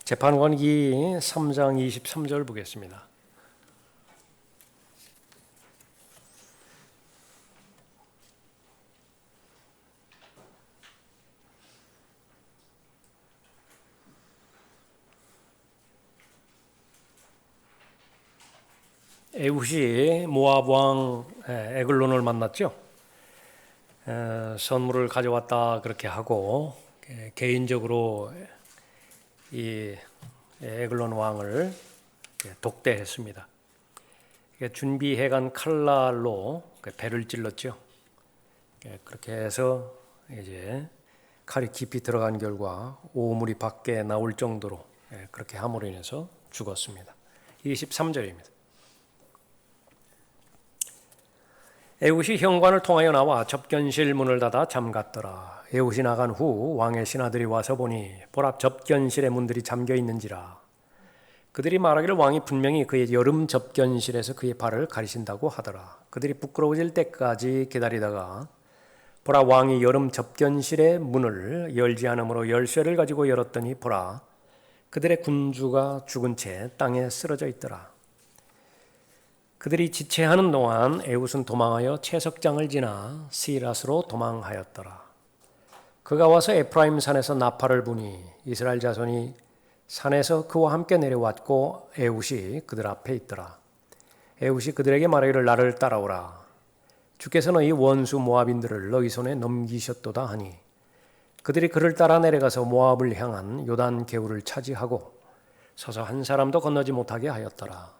재판관기 3장 23절 보겠습니다. 에훗이 모압 왕 에글론을 만났죠. 선물을 가져왔다 그렇게 하고 개인적으로 이 에글론 왕을 독대했습니다. 준비해간 칼날로 배를 찔렀죠. 그렇게 해서 이제 칼이 깊이 들어간 결과 오물이 밖에 나올 정도로 그렇게 함으로 인해서 죽었습니다. 23절입니다. 에훗이 현관을 통하여 나와 접견실 문을 닫아 잠갔더라. 에훗이 나간 후 왕의 신하들이 와서 보니 보라 접견실의 문들이 잠겨 있는지라. 그들이 말하기를 왕이 분명히 그의 여름 접견실에서 그의 발을 가리신다고 하더라. 그들이 부끄러워질 때까지 기다리다가 보라 왕이 여름 접견실의 문을 열지 않으므로 열쇠를 가지고 열었더니 보라 그들의 군주가 죽은 채 땅에 쓰러져 있더라. 그들이 지체하는 동안 에훗은 도망하여 채석장을 지나 시라스로 도망하였더라. 그가 와서 에프라임 산에서 나팔을 부니 이스라엘 자손이 산에서 그와 함께 내려왔고 에훗이 그들 앞에 있더라. 에훗이 그들에게 말하기를 나를 따라오라. 주께서 너희 원수 모압인들을 너희 손에 넘기셨도다 하니 그들이 그를 따라 내려가서 모압을 향한 요단 개울을 차지하고 서서 한 사람도 건너지 못하게 하였더라.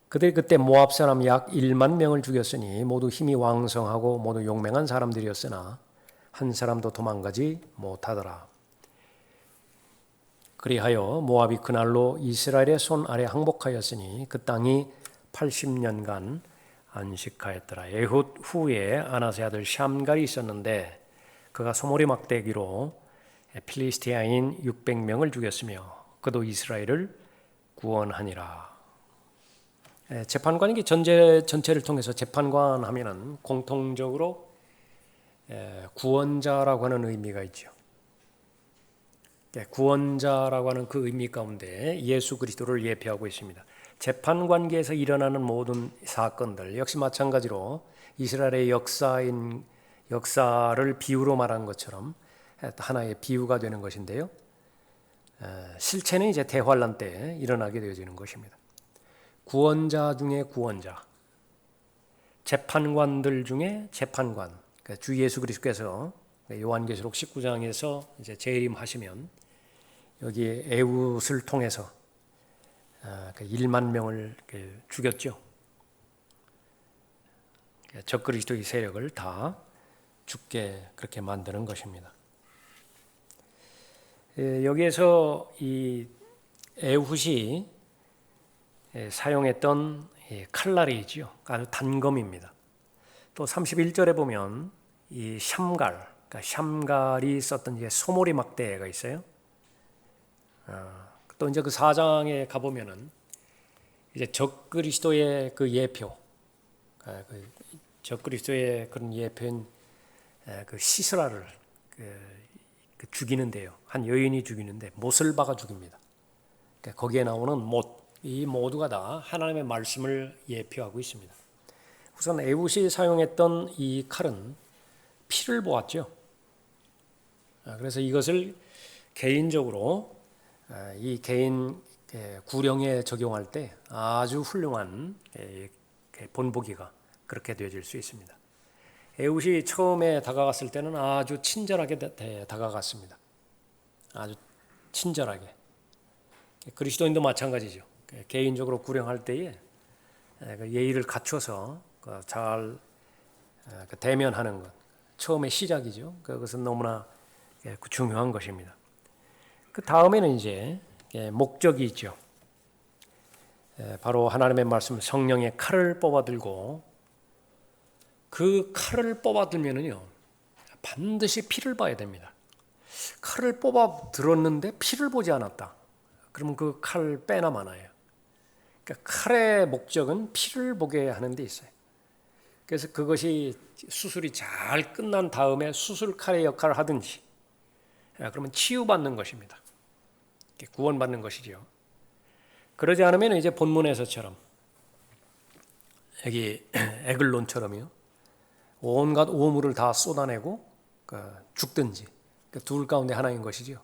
그들이 그때 모압 사람 약 1만 명을 죽였으니 모두 힘이 왕성하고 모두 용맹한 사람들이었으나 한 사람도 도망가지 못하더라. 그리하여 모압이 그날로 이스라엘의 손 아래 항복하였으니 그 땅이 80년간 안식하였더라. 에훗 후에 아나세 아들 샴갈이 있었는데 그가 소몰이 막대기로 필리스티아인 600명을 죽였으며 그도 이스라엘을 구원하니라. 재판관이 전체를 통해서 재판관 하면은 공통적으로 구원자라고 하는 의미가 있죠. 구원자라고 하는 그 의미 가운데 예수 그리스도를 예표하고 있습니다. 재판관계에서 일어나는 모든 사건들 역시 마찬가지로 이스라엘의 역사를 비유로 말한 것처럼 하나의 비유가 되는 것인데요. 실체는 이제 대환란 때 일어나게 되어지는 것입니다. 구원자 중에 구원자, 재판관들 중에 재판관. 그러니까 주 예수 그리스도께서 요한계시록 19장에서 이제 재림하시면 여기 에훗을 통해서 1만 명을 죽였죠. 적그리스도의 세력을 다 죽게 그렇게 만드는 것입니다. 여기에서 이 에훗이 사용했던 칼날이지요. 아주 단검입니다. 또 31절에 보면 이 샴갈, 그러니까 샴갈이 썼던 이제 소몰이 막대가 있어요. 또 이제 그 4장에 가보면은 이제 적그리스도의 그 예표, 적그리스도의 그런 예표인 그 시스라를 죽이는데요. 한 여인이 죽이는데 못을 박아 죽입니다. 그러니까 거기에 나오는 못, 이 모두가 다 하나님의 말씀을 예표하고 있습니다. 우선 에훗이 사용했던 이 칼은 피를 보았죠. 그래서 이것을 개인적으로 이 개인 구령에 적용할 때 아주 훌륭한 본보기가 그렇게 되어질 수 있습니다. 에훗이 처음에 다가갔을 때는 아주 친절하게 다가갔습니다. 아주 친절하게. 그리스도인도 마찬가지죠. 개인적으로 구령할 때에 예의를 갖춰서 잘 대면하는 것, 처음에 시작이죠. 그것은 너무나 중요한 것입니다. 그 다음에는 이제 목적이 있죠. 바로 하나님의 말씀 성령의 칼을 뽑아들고 그 칼을 뽑아들면은요 반드시 피를 봐야 됩니다. 칼을 뽑아들었는데 피를 보지 않았다. 그러면 그 칼 빼나 마나요. 그러니까 칼의 목적은 피를 보게 하는 데 있어요. 그래서 그것이 수술이 잘 끝난 다음에 수술 칼의 역할을 하든지 그러면 치유받는 것입니다. 구원받는 것이죠. 그러지 않으면 이제 본문에서처럼 여기 에글론처럼요. 온갖 오물을 다 쏟아내고 죽든지 둘 가운데 하나인 것이죠.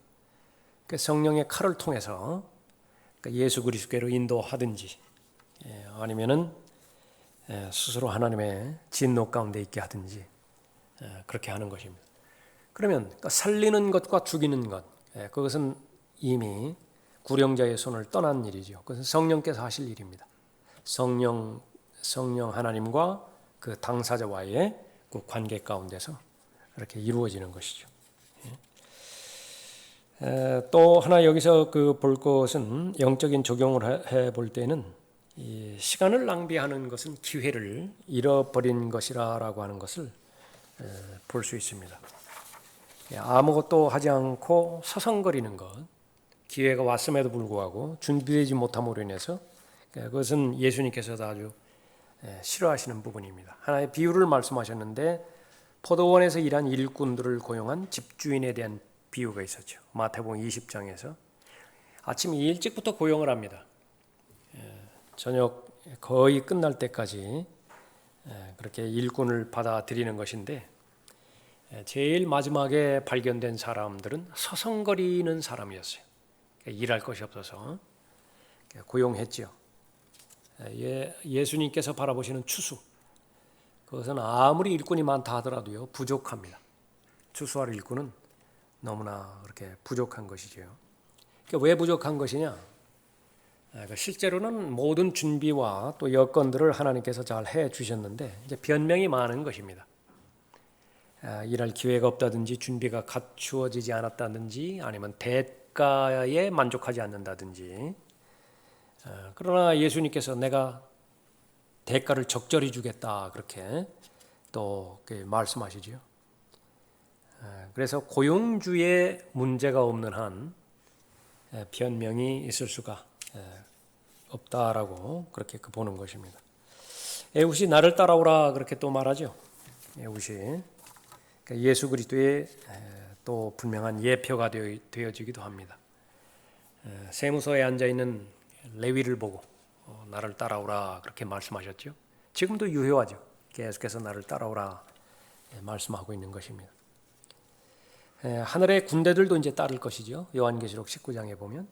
성령의 칼을 통해서 예수 그리스도로 인도하든지 아니면은 스스로 하나님의 진노 가운데 있게 하든지 그렇게 하는 것입니다. 그러면 살리는 것과 죽이는 것 그것은 이미 구령자의 손을 떠난 일이죠. 그것은 성령께서 하실 일입니다. 성령 하나님과 그 당사자와의 그 관계 가운데서 이렇게 이루어지는 것이죠. 또 하나 여기서 볼 것은 영적인 적용을 해 볼 때는 이 시간을 낭비하는 것은 기회를 잃어버린 것이라고 하는 것을 볼 수 있습니다. 아무것도 하지 않고 서성거리는 것, 기회가 왔음에도 불구하고 준비되지 못함으로 인해서 그것은 예수님께서도 아주 싫어하시는 부분입니다. 하나의 비유를 말씀하셨는데 포도원에서 일한 일꾼들을 고용한 집주인에 대한 비유가 있었죠. 마태복음 20장에서 아침 일찍부터 고용을 합니다. 저녁 거의 끝날 때까지 그렇게 일꾼을 받아들이는 것인데 제일 마지막에 발견된 사람들은 서성거리는 사람이었어요. 일할 것이 없어서 고용했죠. 예수님께서 바라보시는 추수, 그것은 아무리 일꾼이 많다 하더라도요 부족합니다. 추수할 일꾼은 너무나 그렇게 부족한 것이죠. 왜 부족한 것이냐? 실제로는 모든 준비와 또 여건들을 하나님께서 잘 해 주셨는데 이제 변명이 많은 것입니다. 일할 기회가 없다든지 준비가 갖추어지지 않았다든지 아니면 대가에 만족하지 않는다든지. 그러나 예수님께서 내가 대가를 적절히 주겠다 그렇게 또 말씀하시죠. 그래서 고용주의 문제가 없는 한 변명이 있을 수가 없다라고 그렇게 보는 것입니다. 에웃이 나를 따라오라 그렇게 또 말하죠. 에웃이 예수 그리스도의 또 분명한 예표가 되어지기도 합니다. 세무서에 앉아 있는 레위를 보고 나를 따라오라 그렇게 말씀하셨죠. 지금도 유효하죠. 계속해서 나를 따라오라 말씀하고 있는 것입니다. 하늘의 군대들도 이제 따를 것이죠. 요한계시록 19장에 보면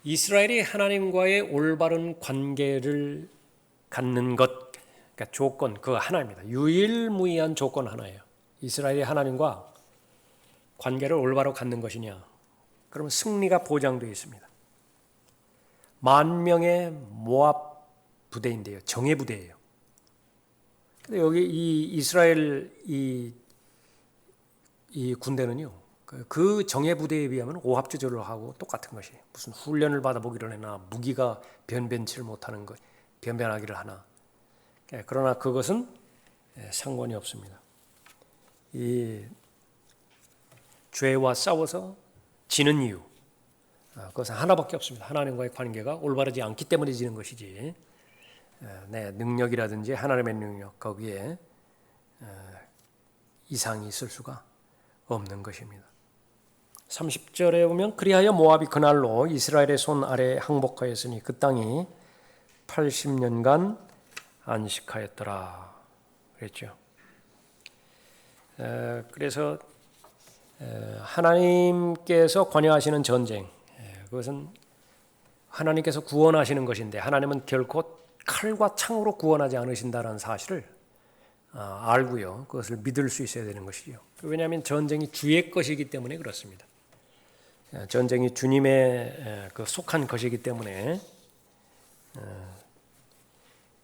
이스라엘이 하나님과의 올바른 관계를 갖는 것, 그러니까 조건 그 하나입니다. 유일무이한 조건 하나예요. 이스라엘이 하나님과 관계를 올바로 갖는 것이냐? 그러면 승리가 보장되어 있습니다. 10,000명의 모압 부대인데요, 정예 부대예요. 근데 여기 이 이스라엘 이 군대는요. 그 정예 부대에 비하면 오합지졸을 하고 똑같은 것이 무슨 훈련을 받아보기를 하나 무기가 변변치를 못하는 것 변변하기를 하나 그러나 그것은 상관이 없습니다. 이 죄와 싸워서 지는 이유 그것은 하나밖에 없습니다. 하나님과의 관계가 올바르지 않기 때문에 지는 것이지 내 능력이라든지 하나님의 능력 거기에 이상이 있을 수가 없는 것입니다. 30절에 보면 그리하여 모압이 그날로 이스라엘의 손 아래 항복하였으니 그 땅이 80년간 안식하였더라 그랬죠. 그래서 하나님께서 관여하시는 전쟁 그것은 하나님께서 구원하시는 것인데 하나님은 결코 칼과 창으로 구원하지 않으신다는 사실을 알고요. 그것을 믿을 수 있어야 되는 것이죠. 왜냐하면 전쟁이 주의 것이기 때문에 그렇습니다. 전쟁이 주님의 속한 것이기 때문에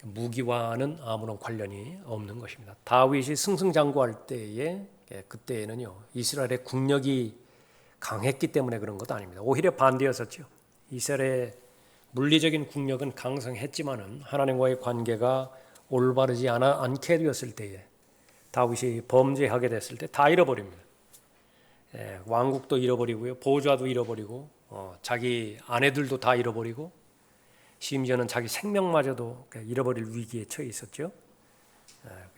무기와는 아무런 관련이 없는 것입니다. 다윗이 승승장구할 때에 그때에는요 이스라엘의 국력이 강했기 때문에 그런 것도 아닙니다. 오히려 반대였었죠. 이스라엘의 물리적인 국력은 강성했지만은 하나님과의 관계가 올바르지 않게 되었을 때에 다윗이 범죄하게 됐을 때 다 잃어버립니다. 왕국도 잃어버리고요, 보좌도 잃어버리고, 자기 아내들도 다 잃어버리고, 심지어는 자기 생명마저도 잃어버릴 위기에 처해 있었죠.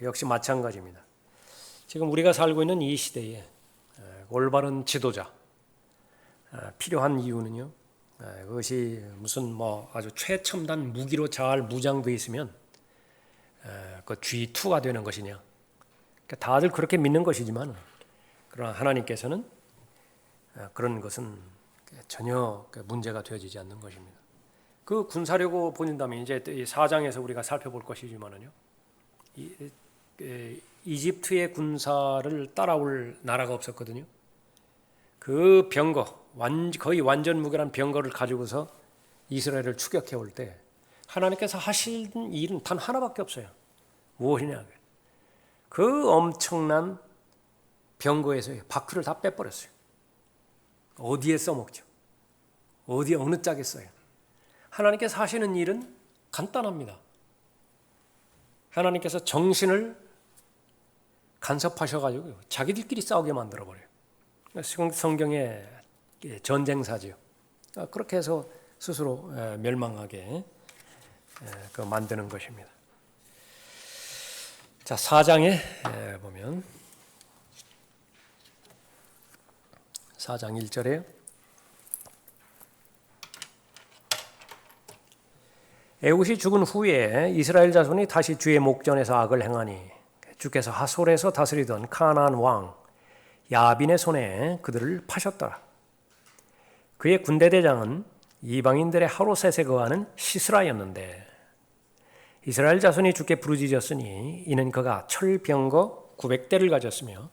역시 마찬가지입니다. 지금 우리가 살고 있는 이 시대에 올바른 지도자, 필요한 이유는요. 그것이 무슨 뭐 아주 최첨단 무기로 잘 무장되어 있으면 그 G2가 되는 것이냐. 그러니까 다들 그렇게 믿는 것이지만 그러나 하나님께서는 그런 것은 전혀 문제가 되어지지 않는 것입니다. 그 군사력으로 본다면 이제 4장에서 우리가 살펴볼 것이지만은요. 이집트의 군사를 따라올 나라가 없었거든요. 그 병거, 거의 완전 무결한 병거를 가지고서 이스라엘을 추격해 올 때 하나님께서 하신 일은 단 하나밖에 없어요. 무엇이냐? 그 엄청난 병거에서 바퀴를 다 빼버렸어요. 어디에 써먹죠? 어느 짝에 써요? 하나님께서 하시는 일은 간단합니다. 하나님께서 정신을 간섭하셔가지고 자기들끼리 싸우게 만들어버려요. 성경의 전쟁사지요. 그렇게 해서 스스로 멸망하게 만드는 것입니다. 자, 4장에 보면 4장 1절에요. 에훗이 죽은 후에 이스라엘 자손이 다시 주의 목전에서 악을 행하니 주께서 하솔에서 다스리던 카나안 왕 야빈의 손에 그들을 파셨더라. 그의 군대 대장은 이방인들의 하로셋에 거하는 시스라였는데 이스라엘 자손이 주께 부르짖었으니 이는 그가 철병거 900대를 가졌으며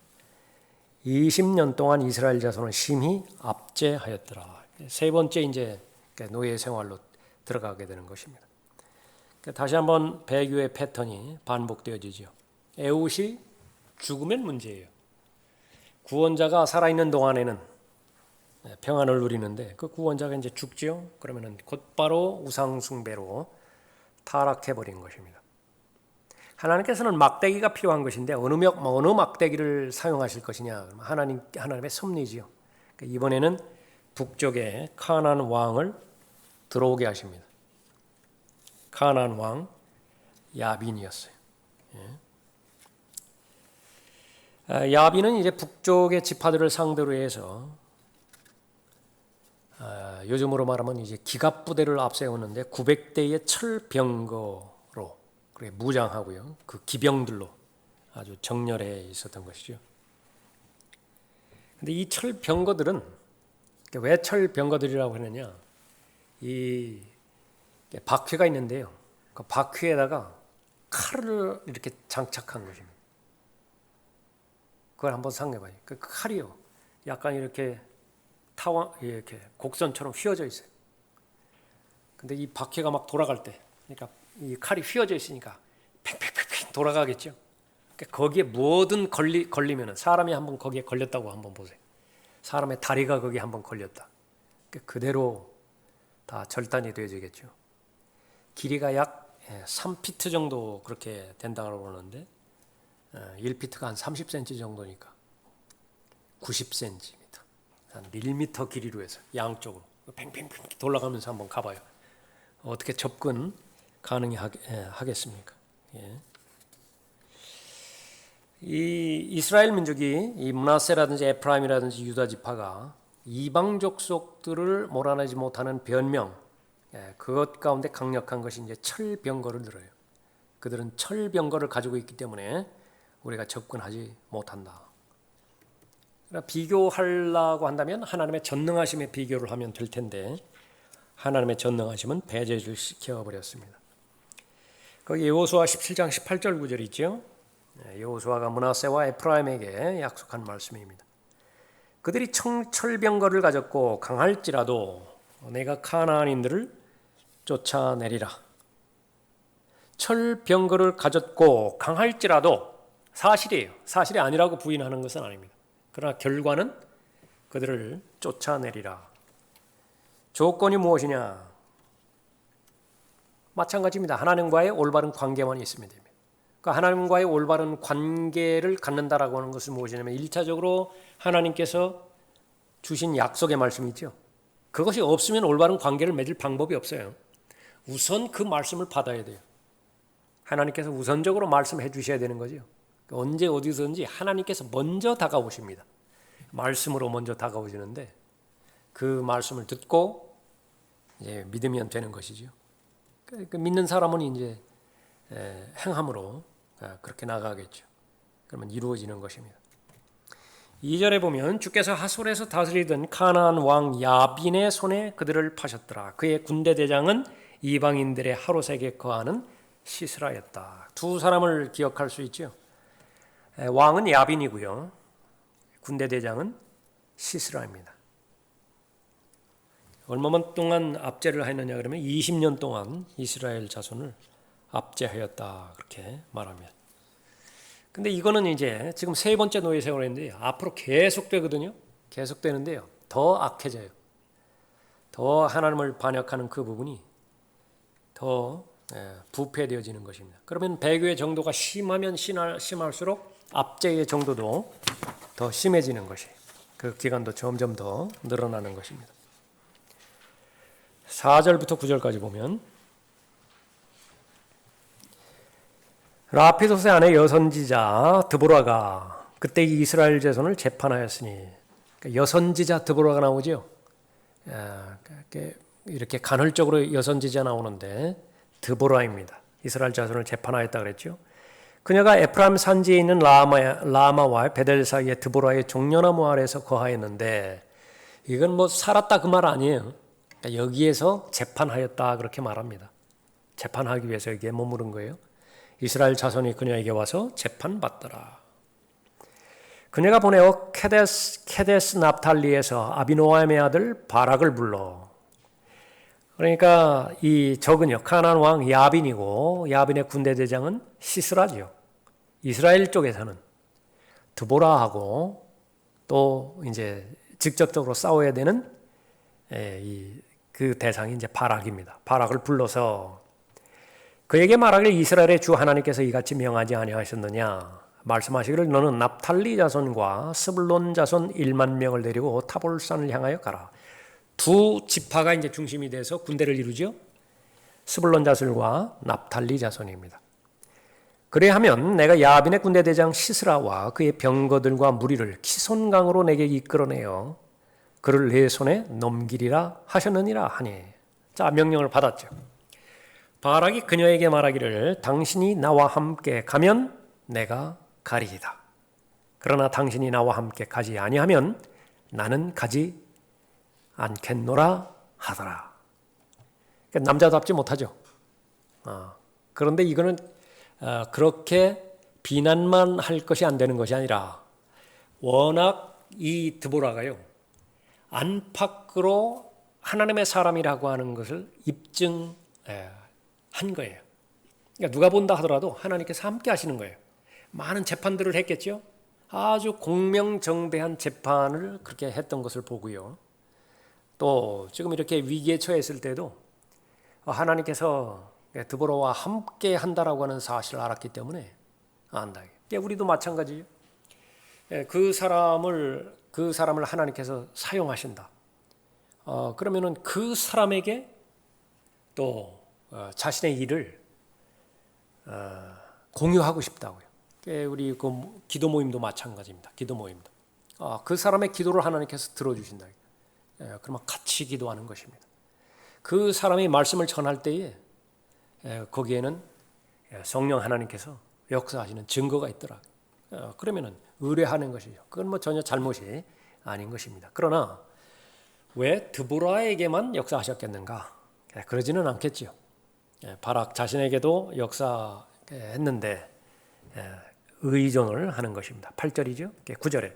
20년 동안 이스라엘 자손을 심히 압제하였더라. 세 번째 이제 노예 생활로 들어가게 되는 것입니다. 다시 한번 배교의 패턴이 반복되어지죠. 에훗이 죽으면 문제예요. 구원자가 살아있는 동안에는 평안을 누리는데 그 구원자가 이제 죽지요. 그러면은 곧바로 우상숭배로 타락해버린 것입니다. 하나님께서는 막대기가 필요한 것인데 어느 막대기를 사용하실 것이냐? 하나님의 섭리지요. 그러니까 이번에는 북쪽에 카나안 왕을 들어오게 하십니다. 카나안 왕 야빈이었어요. 야빈은 이제 북쪽의 지파들을 상대로 해서 요즘으로 말하면 이제 기갑부대를 앞세우는데 900대의 철병거로 그렇게 무장하고요. 그 기병들로 아주 정렬해 있었던 것이죠. 근데 이 철병거들은 왜 철병거들이라고 하느냐? 이 바퀴가 있는데요. 그 바퀴에다가 칼을 이렇게 장착한 것입니다. 그걸 한번 상상해봐요. 그 칼이요, 약간 이렇게 이렇게 곡선처럼 휘어져 있어요. 근데 이 바퀴가 막 돌아갈 때, 그러니까 이 칼이 휘어져 있으니까 팽팽팽팽 돌아가겠죠. 그러니까 거기에 뭐든 걸리면은 사람이 한번 거기에 걸렸다고 한번 보세요. 사람의 다리가 거기에 한번 걸렸다. 그러니까 그대로 다 절단이 되어지겠죠. 길이가 약 3피트 정도 그렇게 된다고 그러는데 1피트가 한 30cm 정도니까 90cm, 한 1m 길이로 해서 양쪽으로 팽팽팽 돌아가면서 한번 가봐요. 어떻게 접근 가능하겠습니까? 예. 이 이스라엘 민족이 이 므낫세라든지 에프라임이라든지 유다 지파가 이방 족속들을 몰아내지 못하는 변명, 그것 가운데 강력한 것이 이제 철병거를 들어요. 그들은 철병거를 가지고 있기 때문에 우리가 접근하지 못한다. 비교하려고 한다면 하나님의 전능하심에 비교를 하면 될 텐데 하나님의 전능하심은 배제를 시켜버렸습니다. 거기 여호수아 17장 18절 구절이 있죠. 여호수아가 므낫세와 에프라임에게 약속한 말씀입니다. 그들이 철병거를 가졌고 강할지라도 내가 카나안인들을 쫓아내리라. 철병거를 가졌고 강할지라도 사실이에요. 사실이 아니라고 부인하는 것은 아닙니다. 그러나 결과는 그들을 쫓아내리라. 조건이 무엇이냐? 마찬가지입니다. 하나님과의 올바른 관계만 있으면 됩니다. 그러니까 하나님과의 올바른 관계를 갖는다라고 하는 것은 무엇이냐면 1차적으로 하나님께서 주신 약속의 말씀이 있죠. 그것이 없으면 올바른 관계를 맺을 방법이 없어요. 우선 그 말씀을 받아야 돼요. 하나님께서 우선적으로 말씀해 주셔야 되는 거죠. 언제 어디서든지 하나님께서 먼저 다가오십니다. 말씀으로 먼저 다가오시는데 그 말씀을 듣고 이제 믿으면 되는 것이죠. 그 믿는 사람은 이제 행함으로 그렇게 나가겠죠. 그러면 이루어지는 것입니다. 2절에 보면 주께서 하솔에서 다스리던 가나안 왕 야빈의 손에 그들을 파셨더라. 그의 군대 대장은 이방인들의 하롯에게 거하는 시스라였다. 두 사람을 기억할 수 있죠. 왕은 야빈이고요. 군대 대장은 시스라입니다. 얼마만 동안 압제를 했느냐 그러면 20년 동안 이스라엘 자손을 압제하였다 그렇게 말합니다. 근데 이거는 이제 지금 세 번째 노예 세월인데 앞으로 계속되거든요. 계속되는데요. 더 악해져요. 더 하나님을 반역하는 그 부분이 더 부패되어지는 것입니다. 그러면 배교의 정도가 심하면 심할수록 압제의 정도도 더 심해지는 것이에요. 그 기간도 점점 더 늘어나는 것입니다. 4절부터 9절까지 보면 라피도스의 아내 여선지자 드보라가 그때 이스라엘 자손을 재판하였으니 여선지자 드보라가 나오죠. 이렇게 간헐적으로 여선지자 나오는데 드보라입니다. 이스라엘 자손을 재판하였다 그랬죠. 그녀가 에프라임 산지에 있는 라마와 베델 사이에 드보라의 종려나무 아래에서 거하였는데 이건 뭐 살았다 그 말 아니에요. 여기에서 재판하였다 그렇게 말합니다. 재판하기 위해서 여기에 머무른 거예요. 이스라엘 자손이 그녀에게 와서 재판받더라. 그녀가 보내어 케데스 납탈리에서 아비노함의 아들 바락을 불러. 그러니까 이 적은요 가나안 왕 야빈이고 야빈의 군대 대장은 시스라죠. 이스라엘 쪽에서는 드보라하고 또 이제 직접적으로 싸워야 되는 그 대상이 이제 바락입니다. 바락을 불러서 그에게 말하기를 이스라엘의 주 하나님께서 이같이 명하지 아니하셨느냐 말씀하시기를 너는 납탈리 자손과 스불론 자손 1만 명을 데리고 타볼산을 향하여 가라. 두 지파가 이제 중심이 돼서 군대를 이루죠. 스불론 자손과 납탈리 자손입니다. 그래하면 내가 야빈의 군대 대장 시스라와 그의 병거들과 무리를 키손강으로 내게 이끌어내어 그를 내 손에 넘기리라 하셨느니라 하니. 자, 명령을 받았죠. 바락이 그녀에게 말하기를 당신이 나와 함께 가면 내가 가리이다. 그러나 당신이 나와 함께 가지 아니하면 나는 가지 않겠노라 하더라. 그러니까 남자답지 못하죠. 그런데 이거는 그렇게 비난만 할 것이 안 되는 것이 아니라 워낙 이 드보라가요. 안팎으로 하나님의 사람이라고 하는 것을 입증 한 거예요. 그러니까 누가 본다 하더라도 하나님께서 함께 하시는 거예요. 많은 재판들을 했겠죠. 아주 공명정대한 재판을 그렇게 했던 것을 보고요. 또 지금 이렇게 위기에 처했을 때도 하나님께서 드보라와 함께 한다라고 하는 사실을 알았기 때문에 안다. 우리도 마찬가지죠. 그 사람을 하나님께서 사용하신다. 그러면은 그 사람에게 또 자신의 일을 공유하고 싶다고요. 우리 그 기도 모임도 마찬가지입니다. 기도 모임도 그 사람의 기도를 하나님께서 들어주신다. 그러면 같이 기도하는 것입니다. 그 사람이 말씀을 전할 때에 거기에는 성령 하나님께서 역사하시는 증거가 있더라. 그러면은 의뢰하는 것이죠. 그건 뭐 전혀 잘못이 아닌 것입니다. 그러나 왜 드보라에게만 역사하셨겠는가? 그러지는 않겠죠. 바락 자신에게도 역사했는데 의존을 하는 것입니다. 8절이죠. 9절에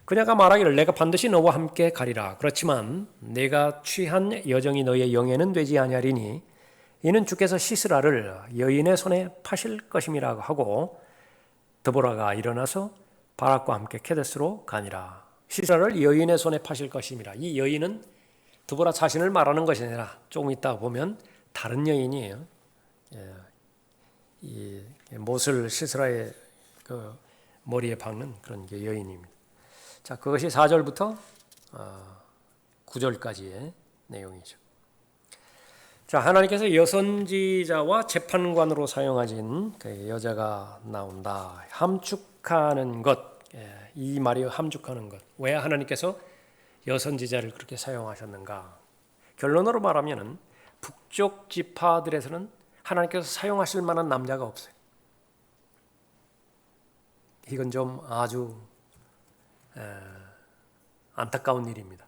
그녀가 말하기를 내가 반드시 너와 함께 가리라. 그렇지만 내가 취한 여정이 너의 영예는 되지 아니하리니 이는 주께서 시스라를 여인의 손에 파실 것임이라고 하고 드보라가 일어나서 바락과 함께 케데스로 가니라. 시스라를 여인의 손에 파실 것임이라. 이 여인은 드보라 자신을 말하는 것이 아니라 조금 있다 보면 다른 여인이에요. 이 못을 시스라의 그 머리에 박는 그런 여인입니다. 자, 그것이 4절부터 9절까지의 내용이죠. 자, 하나님께서 여선지자와 재판관으로 사용하신 그 여자가 나온다. 함축하는 것. 이 말이 함축하는 것. 왜 하나님께서 여선지자를 그렇게 사용하셨는가? 결론으로 말하면 북쪽 지파들에서는 하나님께서 사용하실 만한 남자가 없어요. 이건 좀 아주 안타까운 일입니다.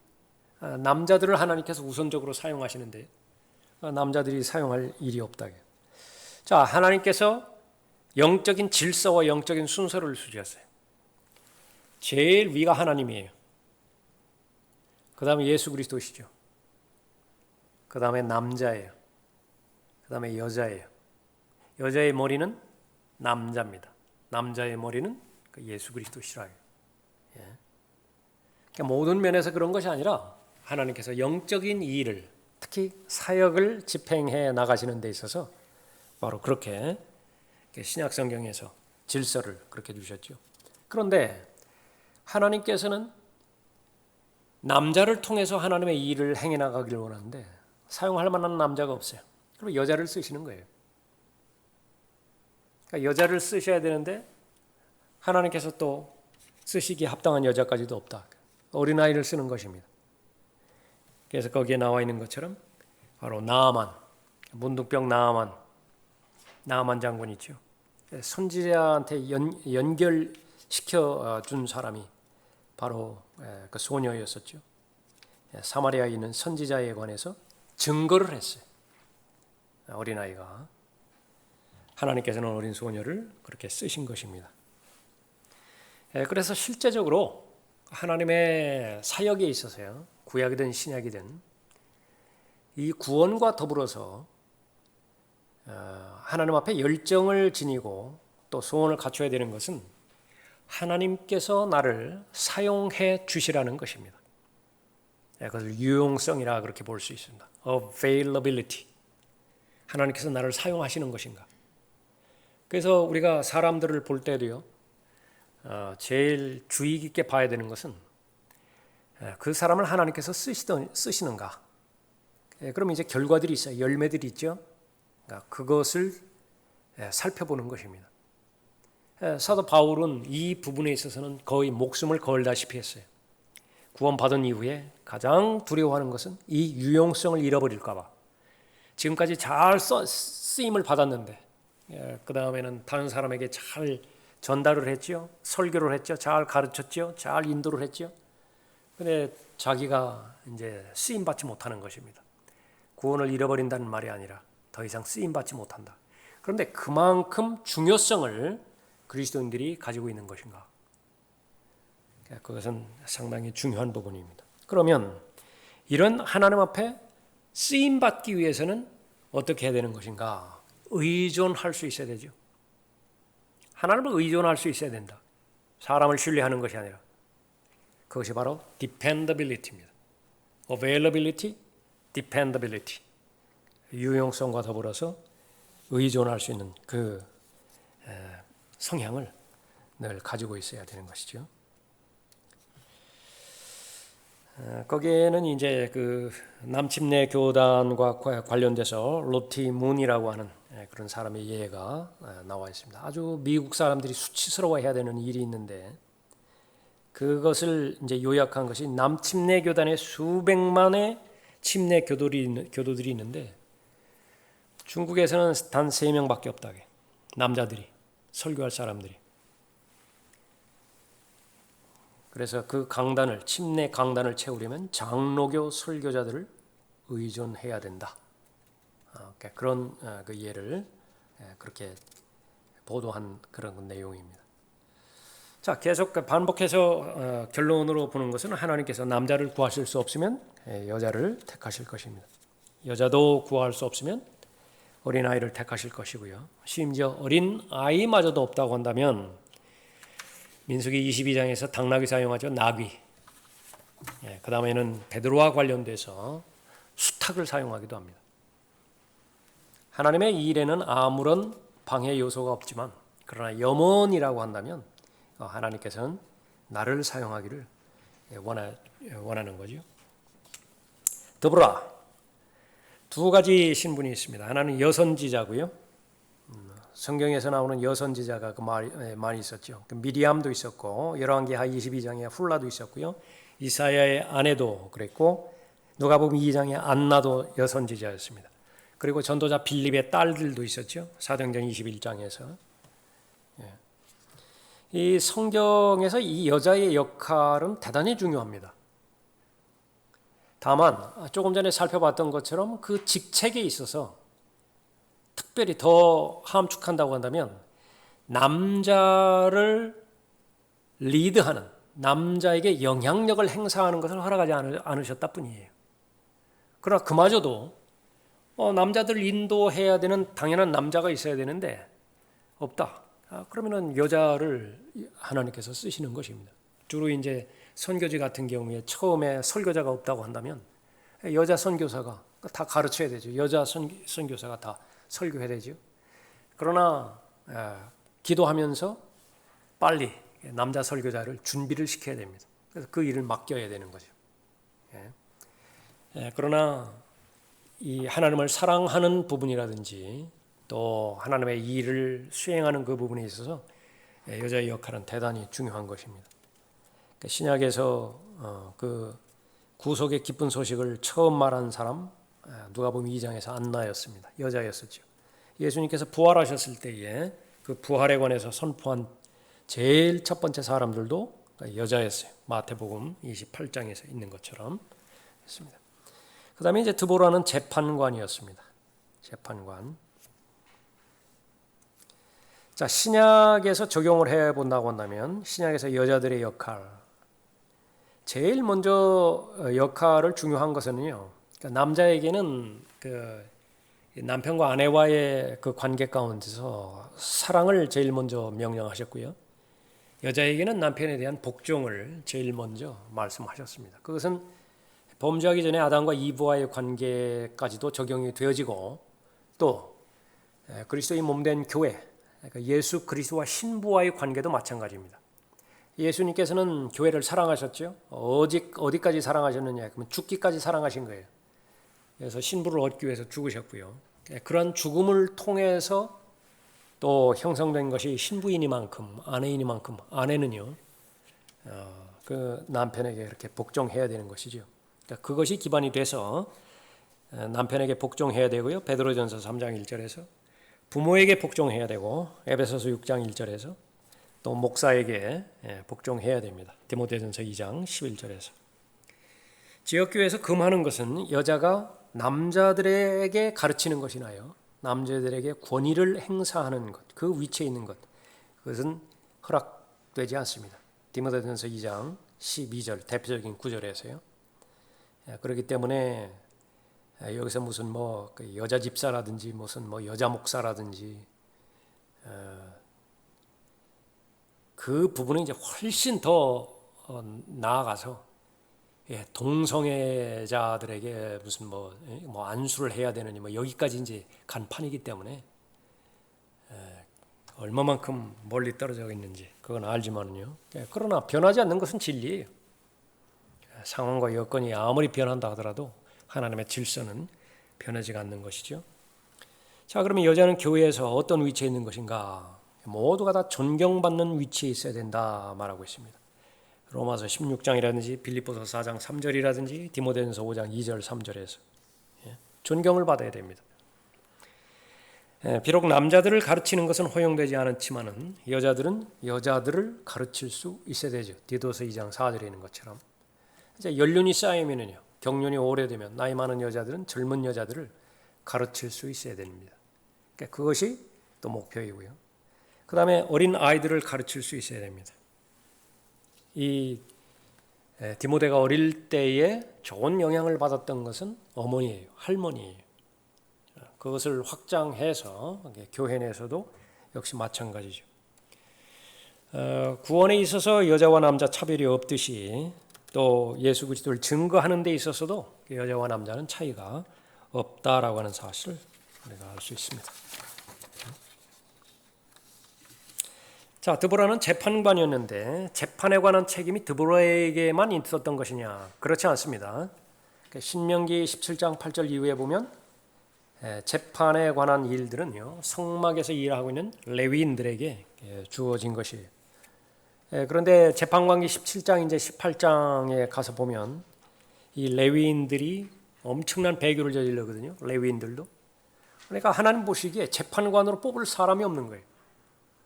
남자들을 하나님께서 우선적으로 사용하시는데 남자들이 사용할 일이 없다. 자, 하나님께서 영적인 질서와 영적인 순서를 주셨어요. 제일 위가 하나님이에요. 그 다음에 예수 그리스도시죠. 그 다음에 남자예요. 그 다음에 여자예요. 여자의 머리는 남자입니다. 남자의 머리는 예수 그리스도시라요. 그러니까 모든 면에서 그런 것이 아니라 하나님께서 영적인 일을, 특히 사역을 집행해 나가시는 데 있어서 바로 그렇게 신약 성경에서 질서를 그렇게 주셨죠. 그런데 하나님께서는 남자를 통해서 하나님의 일을 행해 나가기를 원하는데 사용할 만한 남자가 없어요. 그럼 여자를 쓰시는 거예요. 그러니까 여자를 쓰셔야 되는데 하나님께서 또 쓰시기에 합당한 여자까지도 없다. 어린아이를 쓰는 것입니다. 그래서 거기에 나와 있는 것처럼 바로 나아만, 문둥병 나아만 장군 있죠. 선지자한테 연결시켜 준 사람이 바로 그 소녀였었죠. 사마리아에 있는 선지자에 관해서 증거를 했어요. 어린아이가. 하나님께서는 어린 소녀를 그렇게 쓰신 것입니다. 그래서 실제적으로 하나님의 사역에 있어서요, 구약이든 신약이든 이 구원과 더불어서 하나님 앞에 열정을 지니고 또 소원을 갖춰야 되는 것은 하나님께서 나를 사용해 주시라는 것입니다. 그것을 유용성이라 그렇게 볼 수 있습니다. Availability. 하나님께서 나를 사용하시는 것인가. 그래서 우리가 사람들을 볼 때도요, 제일 주의 깊게 봐야 되는 것은 그 사람을 하나님께서 쓰시는가. 그러면 이제 결과들이 있어요. 열매들이 있죠. 그러니까 그것을 살펴보는 것입니다. 사도 바울은 이 부분에 있어서는 거의 목숨을 걸다시피 했어요. 구원받은 이후에 가장 두려워하는 것은 이 유용성을 잃어버릴까 봐. 지금까지 잘 쓰임을 받았는데 그 다음에는 다른 사람에게 잘 전달을 했죠. 설교를 했죠. 잘 가르쳤죠. 잘 인도를 했죠. 근데 자기가 이제 쓰임 받지 못하는 것입니다. 구원을 잃어버린다는 말이 아니라 더 이상 쓰임 받지 못한다. 그런데 그만큼 중요성을 그리스도인들이 가지고 있는 것인가? 그것은 상당히 중요한 부분입니다. 그러면 이런 하나님 앞에 쓰임 받기 위해서는 어떻게 해야 되는 것인가? 의존할 수 있어야 되죠. 하나님을 의존할 수 있어야 된다. 사람을 신뢰하는 것이 아니라. 그것이 바로 dependability입니다. availability, dependability. 유용성과 더불어서 의존할 수 있는 그 성향을 늘 가지고 있어야 되는 것이죠. 거기에는 이제 그 남침내 교단과 관련돼서 로티 문이라고 하는 그런 사람의 예가 나와 있습니다. 아주 미국 사람들이 수치스러워해야 되는 일이 있는데 그것을 이제 요약한 것이 남침내 교단의 수백만의 침내 교도들이 있는데 중국에서는 단 3명밖에 없다. 남자들이 설교할 사람들이. 그래서 그 강단을 침내 강단을 채우려면 장로교 설교자들을 의존해야 된다. 그런 그 예를 그렇게 보도한 그런 내용입니다. 자, 계속 반복해서 결론으로 보는 것은 하나님께서 남자를 구하실 수 없으면 여자를 택하실 것입니다. 여자도 구할 수 없으면 어린아이를 택하실 것이고요. 심지어 어린아이마저도 없다고 한다면 민수기 22장에서 당나귀 사용하죠. 나귀. 그 다음에는 베드로와 관련돼서 수탉을 사용하기도 합니다. 하나님의 일에는 아무런 방해 요소가 없지만 그러나 염원이라고 한다면 하나님께서는 나를 사용하기를 원하는 거죠. 더불어 두 가지 신분이 있습니다. 하나는 여선지자고요. 성경에서 나오는 여선지자가 그 많이 있었죠. 그 미리암도 있었고 열왕기하 22장에 훌라도 있었고요. 이사야의 아내도 그랬고 누가복음 2장의 안나도 여선지자였습니다. 그리고 전도자 빌립의 딸들도 있었죠. 사도행전 21장에서. 이 성경에서 이 여자의 역할은 대단히 중요합니다. 다만 조금 전에 살펴봤던 것처럼 그 직책에 있어서 특별히 더 함축한다고 한다면 남자를 리드하는, 남자에게 영향력을 행사하는 것을 허락하지 않으셨다 뿐이에요. 그러나 그마저도 남자들 인도해야 되는 당연한 남자가 있어야 되는데 없다. 그러면은 여자를 하나님께서 쓰시는 것입니다. 주로 이제 선교지 같은 경우에 처음에 설교자가 없다고 한다면 여자 선교사가 다 가르쳐야 되죠. 여자 선교사가 다 설교해야 되죠. 그러나 기도하면서 빨리 남자 설교자를 준비를 시켜야 됩니다. 그래서 그 일을 맡겨야 되는 거죠. 그러나 이 하나님을 사랑하는 부분이라든지 또 하나님의 일을 수행하는 그 부분에 있어서 여자의 역할은 대단히 중요한 것입니다. 신약에서 그 구속의 기쁜 소식을 처음 말한 사람 누가복음 2장에서 안나였습니다. 여자였었죠. 예수님께서 부활하셨을 때에 그 부활에 관해서 선포한 제일 첫 번째 사람들도 여자였어요. 마태복음 28장에서 있는 것처럼 했습니다. 그 다음에 이제 드보라는 재판관이었습니다. 재판관. 자, 신약에서 적용을 해 본다고 한다면 신약에서 여자들의 역할. 제일 먼저 역할을 중요한 것은요. 그러니까 남자에게는 그 남편과 아내와의 그 관계 가운데서 사랑을 제일 먼저 명령하셨고요. 여자에게는 남편에 대한 복종을 제일 먼저 말씀하셨습니다. 그것은 범죄하기 전에 아담과 이브와의 관계까지도 적용이 되어지고 또 그리스도의 몸된 교회, 그러니까 예수 그리스도와 신부와의 관계도 마찬가지입니다. 예수님께서는 교회를 사랑하셨죠. 어디까지 사랑하셨느냐? 그러면 죽기까지 사랑하신 거예요. 그래서 신부를 얻기 위해서 죽으셨고요. 그런 죽음을 통해서 또 형성된 것이 신부이니만큼 아내이니만큼 아내는요 그 남편에게 이렇게 복종해야 되는 것이죠. 그러니까 그것이 기반이 돼서 남편에게 복종해야 되고요. 베드로전서 3장 1절에서 부모에게 복종해야 되고 에베소서 6장 1절에서 또 목사에게 복종해야 됩니다. 디모데전서 2장 11절에서 지역교회에서 금하는 것은 여자가 남자들에게 가르치는 것이나요 남자들에게 권위를 행사하는 것, 그 위치에 있는 것, 그것은 허락되지 않습니다. 디모데전서 2장 12절 대표적인 구절에서요. 그렇기 때문에 여기서 무슨 뭐 여자 집사라든지 무슨 뭐 여자 목사라든지 그 부분은 이제 훨씬 더 나아가서 동성애자들에게 무슨 뭐 안수를 해야 되느니 뭐 여기까지 이제 간 판이기 때문에 얼마만큼 멀리 떨어져 있는지 그건 알지만요. 그러나 변하지 않는 것은 진리예요. 상황과 여건이 아무리 변한다 하더라도 하나님의 질서는 변하지 않는 것이죠. 자, 그러면 여자는 교회에서 어떤 위치에 있는 것인가? 모두가 다 존경받는 위치에 있어야 된다 말하고 있습니다. 로마서 16장이라든지 빌립보서 4장 3절이라든지 디모데전서 5장 2절 3절에서 존경을 받아야 됩니다. 비록 남자들을 가르치는 것은 허용되지 않지만은 여자들은 여자들을 가르칠 수 있어야 되죠. 디도서 2장 4절에 있는 것처럼 이제 연륜이 쌓이면은요, 경륜이 오래되면 나이 많은 여자들은 젊은 여자들을 가르칠 수 있어야 됩니다. 그러니까 그것이 또 목표이고요. 그 다음에 어린 아이들을 가르칠 수 있어야 됩니다. 이 디모데가 어릴 때에 좋은 영향을 받았던 것은 어머니예요, 할머니예요. 그것을 확장해서 교회 내에서도 역시 마찬가지죠. 구원에 있어서 여자와 남자 차별이 없듯이 또 예수 그리스도를 증거하는 데 있어서도 여자와 남자는 차이가 없다라고 하는 사실을 우리가 알 수 있습니다. 자, 드보라는 재판관이었는데 재판에 관한 책임이 드보라에게만 있었던 것이냐? 그렇지 않습니다. 신명기 17장 8절 이후에 보면 재판에 관한 일들은요, 성막에서 일하고 있는 레위인들에게 주어진 것이에요. 그런데 재판관기 17장 이제 18장에 가서 보면 이 레위인들이 엄청난 배교를 저질러거든요. 레위인들도. 그러니까 하나님 보시기에 재판관으로 뽑을 사람이 없는 거예요.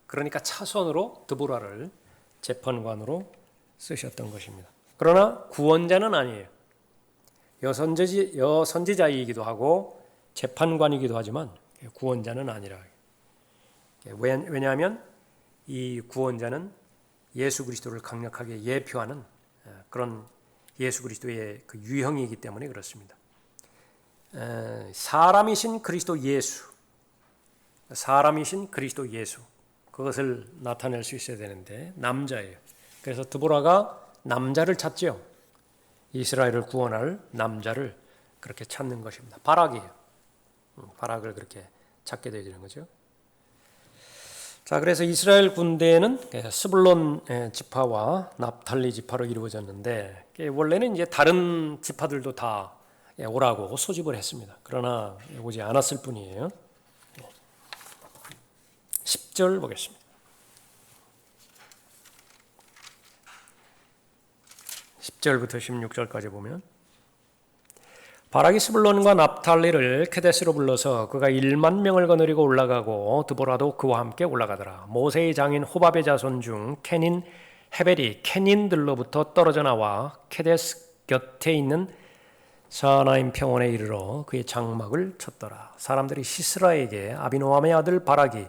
그러니까 차선으로 드보라를 재판관으로 쓰셨던 것입니다. 그러나 구원자는 아니에요. 여선지자이기도 하고 재판관이기도 하지만 구원자는 아니라. 왜냐하면 이 구원자는 예수 그리스도를 강력하게 예표하는 그런 예수 그리스도의 그 유형이기 때문에 그렇습니다. 사람이신 그리스도 예수, 사람이신 그리스도 예수, 그것을 나타낼 수 있어야 되는데 남자예요. 그래서 드보라가 남자를 찾죠. 이스라엘을 구원할 남자를 그렇게 찾는 것입니다. 바락이에요. 바락을 그렇게 찾게 되는 거죠. 자, 그래서 이스라엘 군대는 스불론 지파와 납탈리 지파로 이루어졌는데 원래는 이제 다른 지파들도 다 오라고 소집을 했습니다. 그러나 오지 않았을 뿐이에요. 10절 보겠습니다. 10절부터 16절까지 보면 바락이 스불론과 납탈리를 케데스로 불러서 그가 1만 명을 거느리고 올라가고 드보라도 그와 함께 올라가더라. 모세의 장인 호밥의 자손 중 켄인 헤벨이 켄인들로부터 떨어져 나와 케데스 곁에 있는 사나임 평원에 이르러 그의 장막을 쳤더라. 사람들이 시스라에게 아비노함의 아들 바락이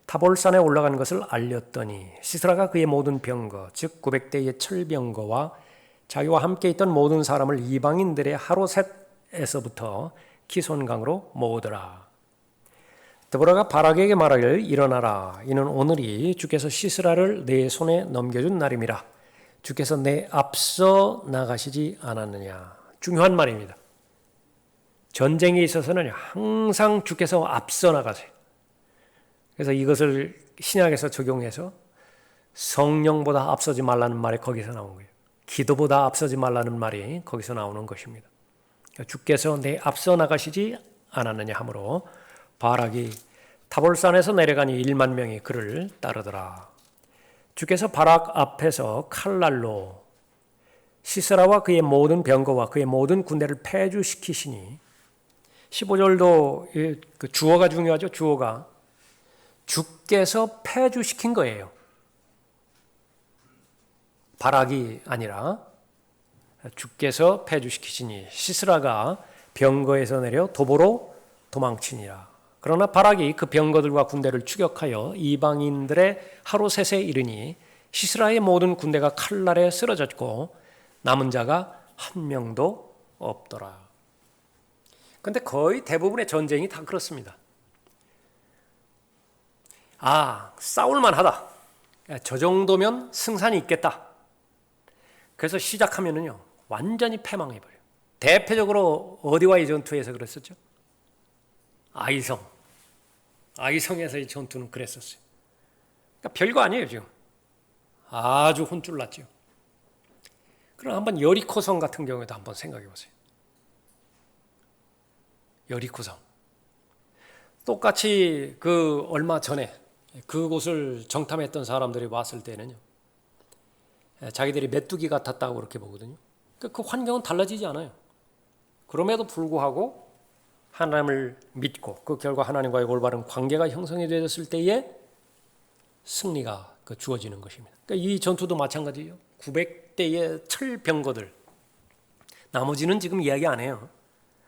타볼산에 올라간 것을 알렸더니 시스라가 그의 모든 병거 즉 900대의 철병거와 자기와 함께 있던 모든 사람을 이방인들의 하로셋에서부터 키손강으로 모으더라. 드보라가 바락에게 말하기를 일어나라. 이는 오늘이 주께서 시스라를 내 손에 넘겨준 날임이라. 주께서 내 앞서 나가시지 않았느냐. 중요한 말입니다. 전쟁에 있어서는 항상 주께서 앞서 나가세요. 그래서 이것을 신약에서 적용해서 성령보다 앞서지 말라는 말이 거기서 나온 거예요. 기도보다 앞서지 말라는 말이 거기서 나오는 것입니다. 주께서 내 앞서 나가시지 않았느냐 하므로 바락이 타볼산에서 내려가니 1만 명이 그를 따르더라. 주께서 바락 앞에서 칼날로 시스라와 그의 모든 병거와 그의 모든 군대를 패주시키시니 15절도 그 주어가 중요하죠. 주어가 주께서 패주시킨 거예요. 바락이 아니라 주께서 패주시키시니 시스라가 병거에서 내려 도보로 도망치니라. 그러나 바락이 그 병거들과 군대를 추격하여 이방인들의 하루셋에 이르니 시스라의 모든 군대가 칼날에 쓰러졌고 남은 자가 한 명도 없더라. 그런데 거의 대부분의 전쟁이 다 그렇습니다. 싸울만 하다. 저 정도면 승산이 있겠다. 그래서 시작하면은요, 완전히 패망해버려요. 대표적으로 어디와의 전투에서 그랬었죠? 아이성에서의 전투는 그랬었어요. 그러니까 별거 아니에요, 지금. 아주 혼쭐 났죠. 그럼 한번 여리코성 같은 경우에도 한번 생각해 보세요. 여리코성. 똑같이 그 얼마 전에 그곳을 정탐했던 사람들이 왔을 때는요, 자기들이 메뚜기 같았다고 그렇게 보거든요. 그 환경은 달라지지 않아요. 그럼에도 불구하고 하나님을 믿고 그 결과 하나님과의 올바른 관계가 형성이 되었을 때에 승리가 주어지는 것입니다. 그러니까 이 전투도 마찬가지예요. 900대의 철병거들. 나머지는 지금 이야기 안 해요.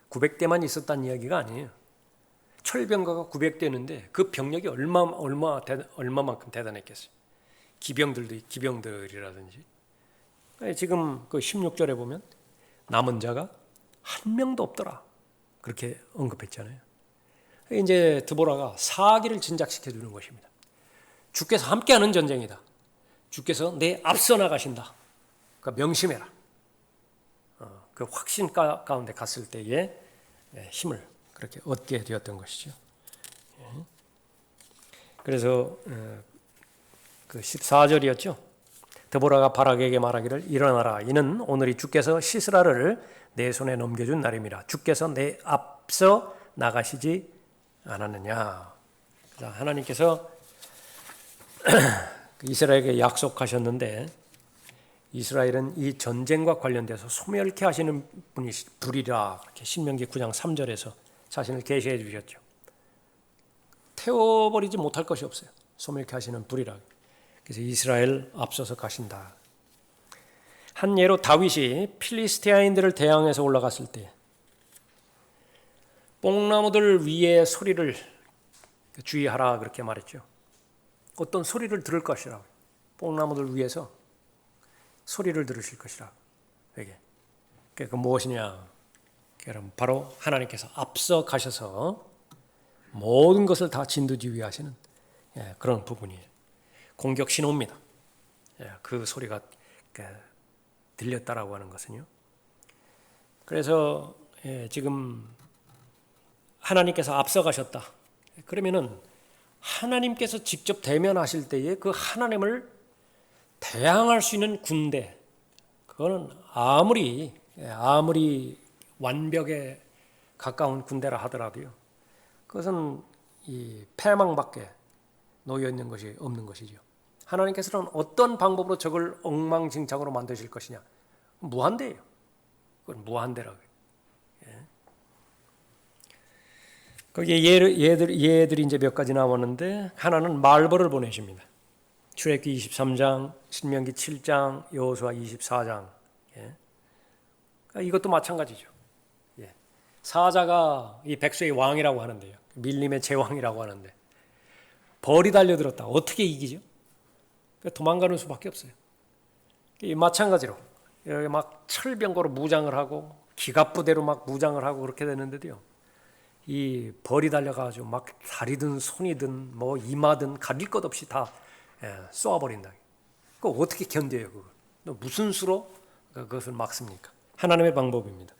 900대만 있었다는 이야기가 아니에요. 철병거가 900대인데 그 병력이 얼마만큼 대단했겠어요. 기병들이라든지. 지금 그 16절에 보면 남은 자가 한 명도 없더라. 그렇게 언급했잖아요. 이제 드보라가 사기를 진작시켜 주는 것입니다. 주께서 함께하는 전쟁이다. 주께서 내 앞서 나가신다. 그러니까 명심해라. 그 확신 가운데 갔을 때에 힘을 그렇게 얻게 되었던 것이죠. 그래서 그 14절이었죠. 드보라가 바락에게 말하기를 일어나라. 이는 오늘이 주께서 시스라를 내 손에 넘겨준 날입니다. 주께서 내 앞서 나가시지 않았느냐. 하나님께서 이스라엘에게 약속하셨는데 이스라엘은 이 전쟁과 관련돼서 소멸케 하시는 분이 불이라 이렇게 신명기 9장 3절에서 자신을 계시해 주셨죠. 태워버리지 못할 것이 없어요. 소멸케 하시는 불이라. 그래서 이스라엘 앞서서 가신다. 한 예로 다윗이 필리스티아인들을 대항해서 올라갔을 때 뽕나무들 위에 소리를 주의하라 그렇게 말했죠. 어떤 소리를 들을 것이라. 뽕나무들 위에서 소리를 들으실 것이라. 왜 그 무엇이냐? 그럼 바로 하나님께서 앞서 가셔서 모든 것을 다 진두지휘하시는 그런 부분이에요. 공격 신호입니다. 그 소리가 들렸다라고 하는 것은요. 그래서 지금 하나님께서 앞서 가셨다. 그러면은 하나님께서 직접 대면하실 때에 그 하나님을 대항할 수 있는 군대, 그거는 아무리 완벽에 가까운 군대라 하더라도요, 그것은 이 패망밖에 놓여 있는 것이 없는 것이죠. 하나님께서는 어떤 방법으로 적을 엉망진창으로 만드실 것이냐? 무한대예요. 그건 무한대라고요. 거기에 예들이 이제 몇 가지 나왔는데 하나는 말벌을 보내십니다. 출애굽기 23장, 신명기 7장, 여호수아 24장. 그러니까 이것도 마찬가지죠. 사자가 이 백성의 왕이라고 하는데요. 밀림의 제왕이라고 하는데 벌이 달려들었다. 어떻게 이기죠? 도망가는 수밖에 없어요. 마찬가지로 여기 막 철병거로 무장을 하고 기갑부대로 막 무장을 하고 그렇게 되는데도요. 이 벌이 달려가지고 막 다리든 손이든 뭐 이마든 가릴 것 없이 다 쏘아버린다. 그거 어떻게 견뎌요? 그거 무슨 수로 그것을 막습니까? 하나님의 방법입니다.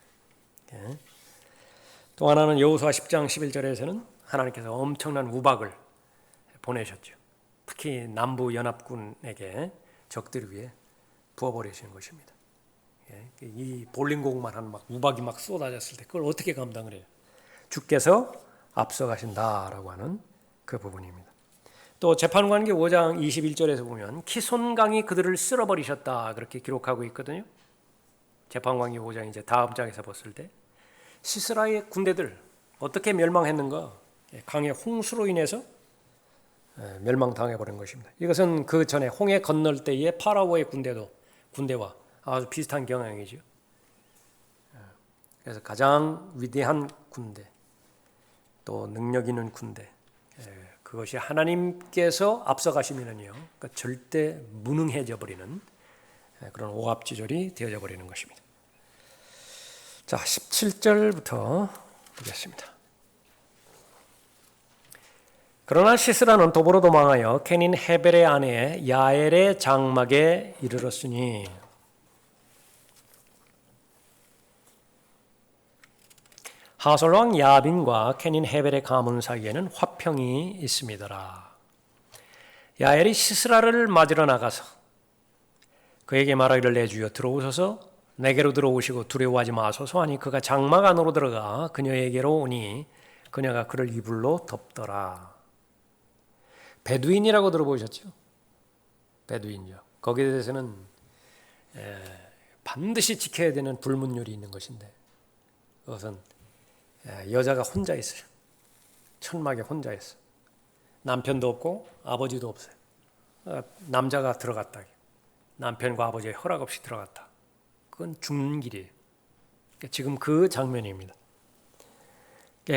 또 하나는 여호수아 10장 11절에서는 하나님께서 엄청난 우박을 보내셨죠. 특히 남부 연합군에게 적들 위해 부어버리시는 것입니다. 이 볼링공만 한 막 우박이 막 쏟아졌을 때 그걸 어떻게 감당을 해요? 주께서 앞서가신다라고 하는 그 부분입니다. 또 재판관기 5장 21절에서 보면 키손강이 그들을 쓸어버리셨다 그렇게 기록하고 있거든요. 재판관기 5장 이제 다음 장에서 봤을 때 시스라의 군대들 어떻게 멸망했는가? 강의 홍수로 인해서 멸망당해버린 것입니다. 이것은 그 전에 홍해 건널 때의 파라오의 군대와 아주 비슷한 경향이죠. 그래서 가장 위대한 군대, 또 능력 있는 군대, 그것이 하나님께서 앞서가시면은요, 그러니까 절대 무능해져 버리는 그런 오합지졸이 되어져 버리는 것입니다. 자, 17절부터 보겠습니다. 그러나 시스라는 도보로 도망하여 케닌 헤벨의 아내 야엘의 장막에 이르렀으니 하솔 왕 야빈과 케닌 헤벨의 가문 사이에는 화평이 있음이더라. 야엘이 시스라를 맞으러 나가서 그에게 말하기를 내 주여 들어오소서 내게로 들어오시고 두려워하지 마소서 하니 그가 장막 안으로 들어가 그녀에게로 오니 그녀가 그를 이불로 덮더라. 베두인이라고 들어보셨죠? 베두인이요. 거기에 대해서는 반드시 지켜야 되는 불문율이 있는 것인데 그것은 여자가 혼자 있어요. 천막에 혼자 있어. 남편도 없고 아버지도 없어요. 남자가 들어갔다. 남편과 아버지의 허락 없이 들어갔다. 그건 죽는 길이에요. 지금 그 장면입니다.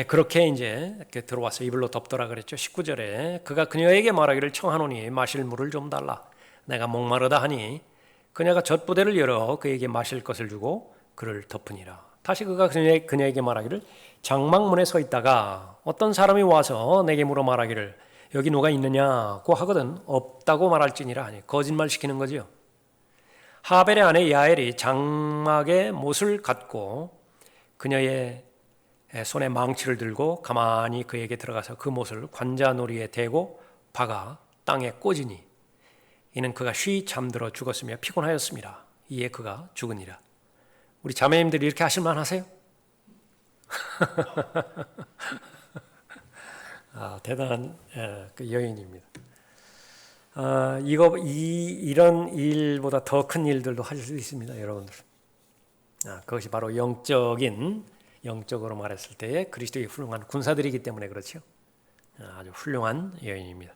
그렇게 이제 이렇게 들어와서 이불로 덮더라 그랬죠. 19절에 그가 그녀에게 말하기를 청하노니 마실 물을 좀 달라. 내가 목마르다 하니 그녀가 젖부대를 열어 그에게 마실 것을 주고 그를 덮으니라. 다시 그가 그녀에게 말하기를 장막문에 서 있다가 어떤 사람이 와서 내게 물어 말하기를 여기 누가 있느냐고 하거든 없다고 말할지니라 하니 거짓말 시키는 거지요. 하벨의 아내 야엘이 장막에 못을 갖고 그녀의 손에 망치를 들고 가만히 그에게 들어가서 그 못을 관자놀이에 대고 박아 땅에 꽂으니 이는 그가 쉬 잠들어 죽었으며 피곤하였습니다. 이에 그가 죽으니라. 우리 자매님들이 이렇게 하실만 하세요? 대단한 그 여인입니다. 이런 일보다 더 큰 일들도 할 수 있습니다, 여러분들. 그것이 바로 영적으로 말했을 때 그리스도의 훌륭한 군사들이기 때문에 그렇죠. 아주 훌륭한 여인입니다.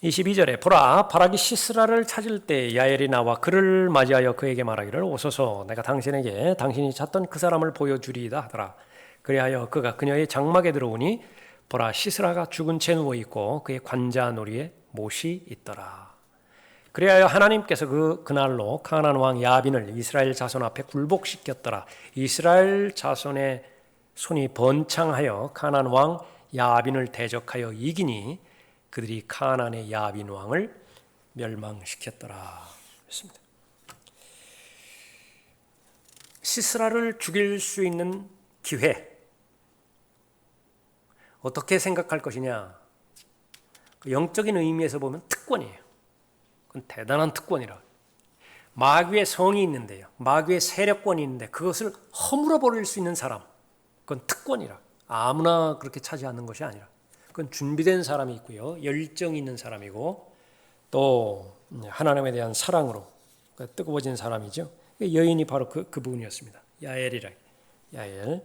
22절에 보라, 바락이 시스라를 찾을 때 야엘이 나와 그를 맞이하여 그에게 말하기를 오소서 내가 당신에게 당신이 찾던 그 사람을 보여주리이다 하더라. 그리하여 그가 그녀의 장막에 들어오니 보라, 시스라가 죽은 채 누워있고 그의 관자놀이에 못이 있더라. 그리하여 하나님께서 그날로 가나안 왕 야빈을 이스라엘 자손 앞에 굴복시켰더라. 이스라엘 자손의 손이 번창하여 가나안 왕 야빈을 대적하여 이기니 그들이 가나안의 야빈 왕을 멸망시켰더라. 그렇습니다. 시스라를 죽일 수 있는 기회, 어떻게 생각할 것이냐? 영적인 의미에서 보면 특권이에요. 그건 대단한 특권이라. 마귀의 성이 있는데요, 마귀의 세력권이 있는데 그것을 허물어 버릴 수 있는 사람, 그건 특권이라. 아무나 그렇게 차지하는 것이 아니라 그건 준비된 사람이 있고요, 열정이 있는 사람이고 또 하나님에 대한 사랑으로 뜨거워진 사람이죠. 여인이 바로 그 부분이었습니다. 야엘이라. 야엘.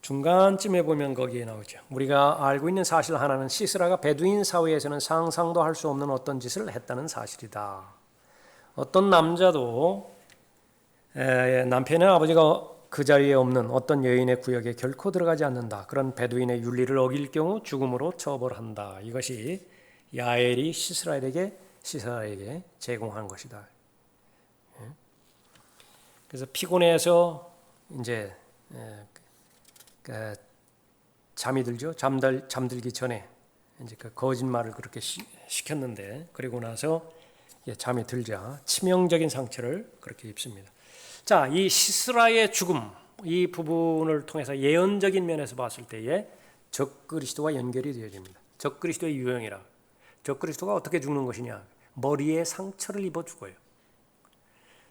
중간쯤에 보면 거기에 나오죠. 우리가 알고 있는 사실 하나는 시스라가 베두인 사회에서는 상상도 할 수 없는 어떤 짓을 했다는 사실이다. 어떤 남자도 남편의 아버지가 그 자리에 없는 어떤 여인의 구역에 결코 들어가지 않는다. 그런 베두인의 윤리를 어길 경우 죽음으로 처벌한다. 이것이 야엘이 시스라에게 제공한 것이다. 그래서 피곤해서 이제 잠이 들죠. 잠들기 전에 이제 그 거짓말을 그렇게 시켰는데 그리고 나서 잠이 들자 치명적인 상처를 그렇게 입습니다. 자, 이 시스라의 죽음, 이 부분을 통해서 예언적인 면에서 봤을 때에 적그리스도와 연결이 되어집니다. 적그리스도의 유형이라. 적그리스도가 어떻게 죽는 것이냐? 머리에 상처를 입어 죽어요.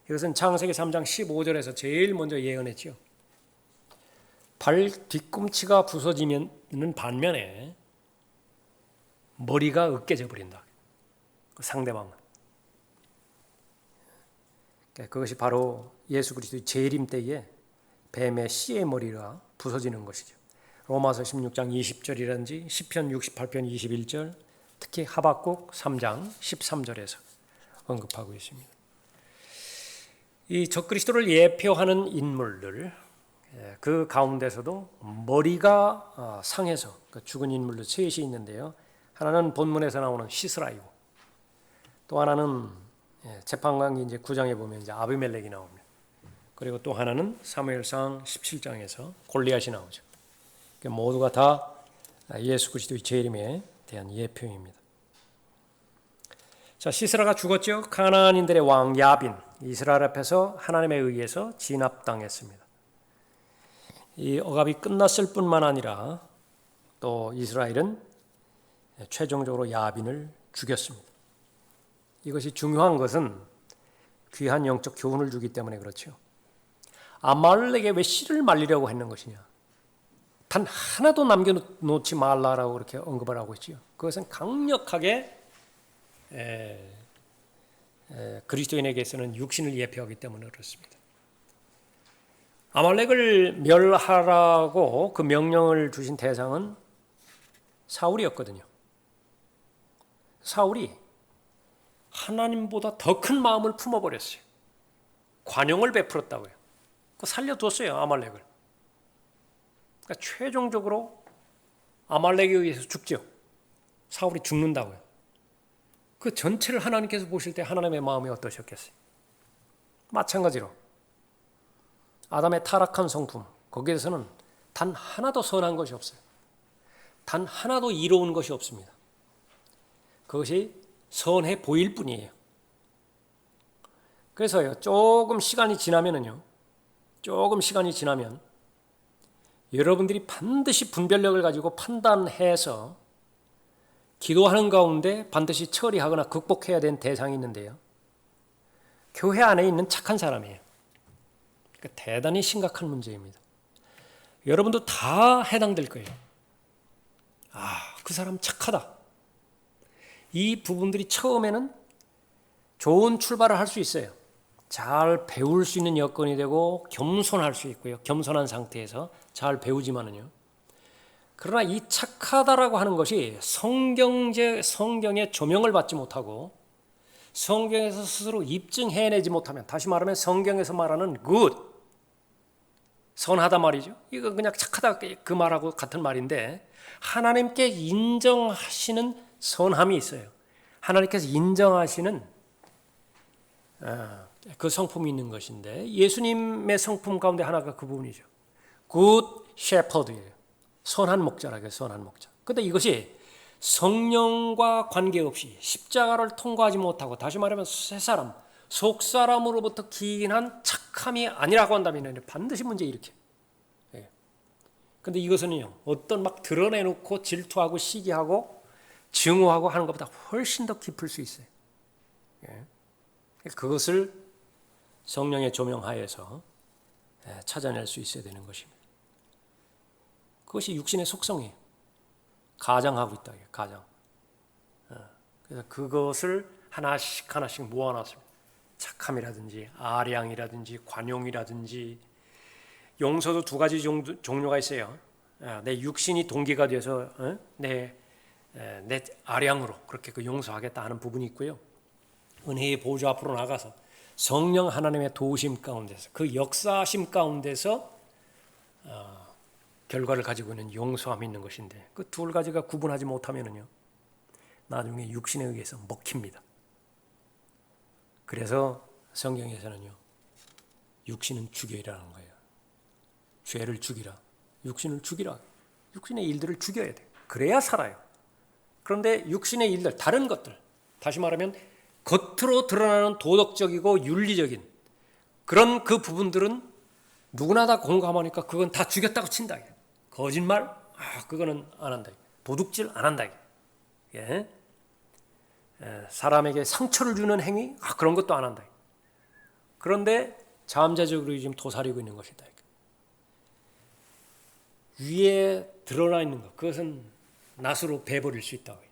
이것은 창세기 3장 15절에서 제일 먼저 예언했죠. 발 뒤꿈치가 부서지는 반면에 머리가 으깨져 버린다. 상대방은. 그것이 바로 예수 그리스도의 재림 때에 뱀의 씨의 머리가 부서지는 것이죠. 로마서 16장 20절이라든지 시편 68편 21절, 특히 하박국 3장 13절에서 언급하고 있습니다. 이 적그리스도를 예표하는 인물들, 그 가운데서도 머리가 상해서 죽은 인물들 셋이 있는데요. 하나는 본문에서 나오는 시스라이고, 또 하나는 재판관기 이제 9장에 보면 이제 아비멜렉이 나옵니다. 그리고 또 하나는 사무엘상 17장에서 골리앗이 나오죠. 모두가 다 예수 그리스도의 재림에 대한 예표입니다. 자, 시스라가 죽었죠. 가나안인들의 왕 야빈, 이스라엘 앞에서 하나님에 의해서 진압당했습니다. 이 억압이 끝났을 뿐만 아니라 또 이스라엘은 최종적으로 야빈을 죽였습니다. 이것이 중요한 것은 귀한 영적 교훈을 주기 때문에 그렇죠. 아말렉에 왜 씨를 말리려고 했는 것이냐? 단 하나도 남겨놓지 말라라고 그렇게 언급을 하고 있죠. 그것은 강력하게 그리스도인에게서는 육신을 예표하기 때문에 그렇습니다. 아말렉을 멸하라고 그 명령을 주신 대상은 사울이었거든요. 사울이 하나님보다 더 큰 마음을 품어버렸어요. 관용을 베풀었다고요. 살려뒀어요, 아말렉을. 그러니까 최종적으로 아말렉에 의해서 죽죠. 사울이 죽는다고요. 그 전체를 하나님께서 보실 때 하나님의 마음이 어떠셨겠어요? 마찬가지로 아담의 타락한 성품, 거기에서는 단 하나도 선한 것이 없어요. 단 하나도 이로운 것이 없습니다. 그것이 선해 보일 뿐이에요. 그래서요, 조금 시간이 지나면 여러분들이 반드시 분별력을 가지고 판단해서 기도하는 가운데 반드시 처리하거나 극복해야 되는 대상이 있는데요. 교회 안에 있는 착한 사람이에요. 그러니까 대단히 심각한 문제입니다. 여러분도 다 해당될 거예요. 그 사람 착하다. 이 부분들이 처음에는 좋은 출발을 할 수 있어요. 잘 배울 수 있는 여건이 되고 겸손할 수 있고요. 겸손한 상태에서 잘 배우지만은요. 그러나 이 착하다라고 하는 것이 성경의 조명을 받지 못하고 성경에서 스스로 입증해내지 못하면, 다시 말하면 성경에서 말하는 good, 선하다 말이죠. 이거 그냥 착하다 그 말하고 같은 말인데, 하나님께 인정하시는 선함이 있어요. 하나님께서 인정하시는 그 성품이 있는 것인데, 예수님의 성품 가운데 하나가 그 부분이죠. good shepherd예요. 선한 목자라고요. 선한 목자. 그런데 이것이 성령과 관계없이 십자가를 통과하지 못하고, 다시 말하면 새 사람, 속사람으로부터 기인한 착함이 아니라고 한다면 반드시 문제 일으켜요. 그런데 이것은요, 어떤 막 드러내놓고 질투하고 시기하고 증오하고 하는 것보다 훨씬 더 깊을 수 있어요. 그것을 성령의 조명하에서 찾아낼 수 있어야 되는 것입니다. 그것이 육신의 속성이에요. 가장하고 있다. 가장. 그래서 그것을 하나씩 모아놨습니다. 착함이라든지 아량이라든지 관용이라든지, 용서도 두 가지 종류가 있어요. 내 육신이 동기가 돼서 내 아량으로 그렇게 그 용서하겠다 하는 부분이 있고요. 은혜의 보좌 앞으로 나가서 성령 하나님의 도우심 가운데서, 그 역사심 가운데서 결과를 가지고 있는 용서함이 있는 것인데, 그 두 가지가 구분하지 못하면요, 나중에 육신에 의해서 먹힙니다. 그래서 성경에서는요, 육신은 죽여라는 거예요. 죄를 죽이라, 육신을 죽이라. 육신의 일들을 죽여야 돼. 그래야 살아요. 그런데 육신의 일들, 다른 것들, 다시 말하면 겉으로 드러나는 도덕적이고 윤리적인 그런 그 부분들은 누구나 다 공감하니까 그건 다 죽였다고 친다. 거짓말? 그거는 안 한다. 도둑질 안 한다. 사람에게 상처를 주는 행위? 그런 것도 안 한다. 그런데 잠재적으로 지금 도사리고 있는 것이다. 위에 드러나 있는 것, 그것은 낫으로 베버릴 수 있다고.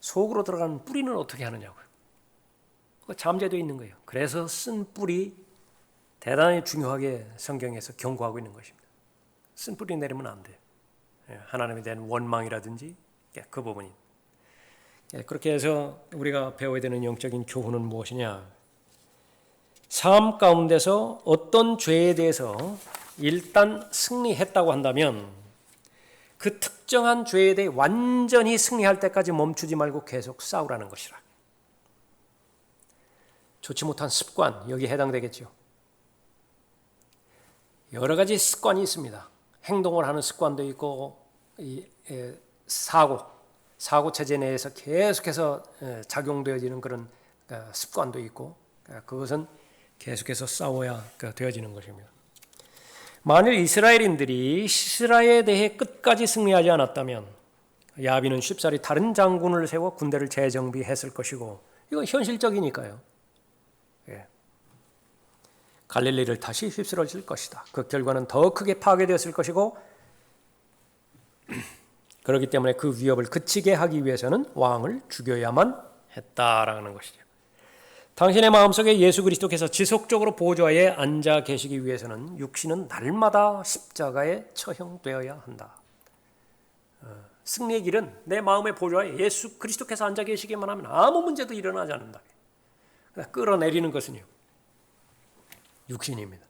속으로 들어가는 뿌리는 어떻게 하느냐고요. 그거 잠재되어 있는 거예요. 그래서 쓴 뿌리 대단히 중요하게 성경에서 경고하고 있는 것입니다. 쓴 뿌리 내리면 안 돼요. 하나님에 대한 원망이라든지 그 부분이. 그렇게 해서 우리가 배워야 되는 영적인 교훈은 무엇이냐. 삶 가운데서 어떤 죄에 대해서 일단 승리했다고 한다면 그 특정한 죄에 대해 완전히 승리할 때까지 멈추지 말고 계속 싸우라는 것이라. 좋지 못한 습관, 여기에 해당되겠죠. 여러 가지 습관이 있습니다. 행동을 하는 습관도 있고, 사고 체제 내에서 계속해서 작용되어지는 그런 습관도 있고, 그것은 계속해서 싸워야 되어지는 것입니다. 만일 이스라엘인들이 시스라에 대해 끝까지 승리하지 않았다면 야빈은 쉽사리 다른 장군을 세워 군대를 재정비했을 것이고, 이건 현실적이니까요. 갈릴리를 다시 휩쓸어질 것이다. 그 결과는 더 크게 파괴되었을 것이고, 그렇기 때문에 그 위협을 그치게 하기 위해서는 왕을 죽여야만 했다라는 것이죠. 당신의 마음속에 예수 그리스도께서 지속적으로 보좌에 앉아 계시기 위해서는 육신은 날마다 십자가에 처형되어야 한다. 승리의 길은 내 마음의 보좌에 예수 그리스도께서 앉아 계시기만 하면 아무 문제도 일어나지 않는다. 끌어내리는 것은요, 육신입니다.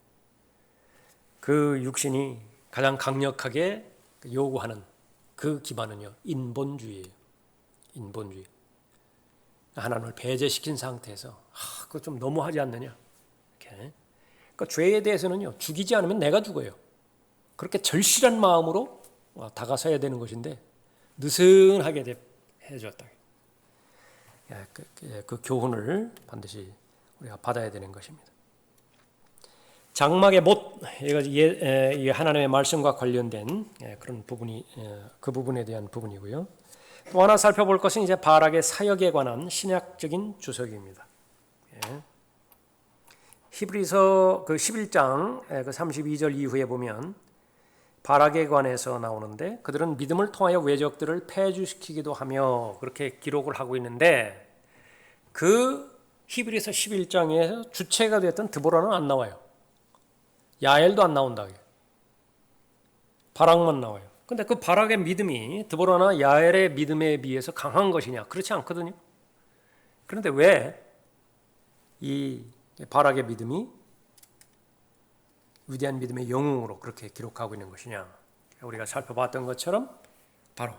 그 육신이 가장 강력하게 요구하는 그 기반은요, 인본주의예요. 인본주의. 하나님을 배제시킨 상태에서 그거 좀 너무하지 않느냐. 이렇게. 그러니까 죄에 대해서는요, 죽이지 않으면 내가 죽어요. 그렇게 절실한 마음으로 다가서야 되는 것인데 느슨하게 해줬다. 그 교훈을 반드시 우리가 받아야 되는 것입니다. 장막의 못, 이거 하나님의 말씀과 관련된 그런 부분이, 그 부분에 대한 부분이고요. 또 하나 살펴볼 것은 이제 바락의 사역에 관한 신약적인 주석입니다. 히브리서 그 11장 그 32절 이후에 보면 바락에 관해서 나오는데 그들은 믿음을 통하여 외적들을 패주시키기도 하며 그렇게 기록을 하고 있는데 그 히브리서 11장에서 주체가 됐던 드보라는 안 나와요. 야엘도 안 나온다. 바락만 나와요. 근데 그 바락의 믿음이 드보라나 야엘의 믿음에 비해서 강한 것이냐? 그렇지 않거든요. 그런데 왜 이 바락의 믿음이 위대한 믿음의 영웅으로 그렇게 기록하고 있는 것이냐? 우리가 살펴봤던 것처럼 바로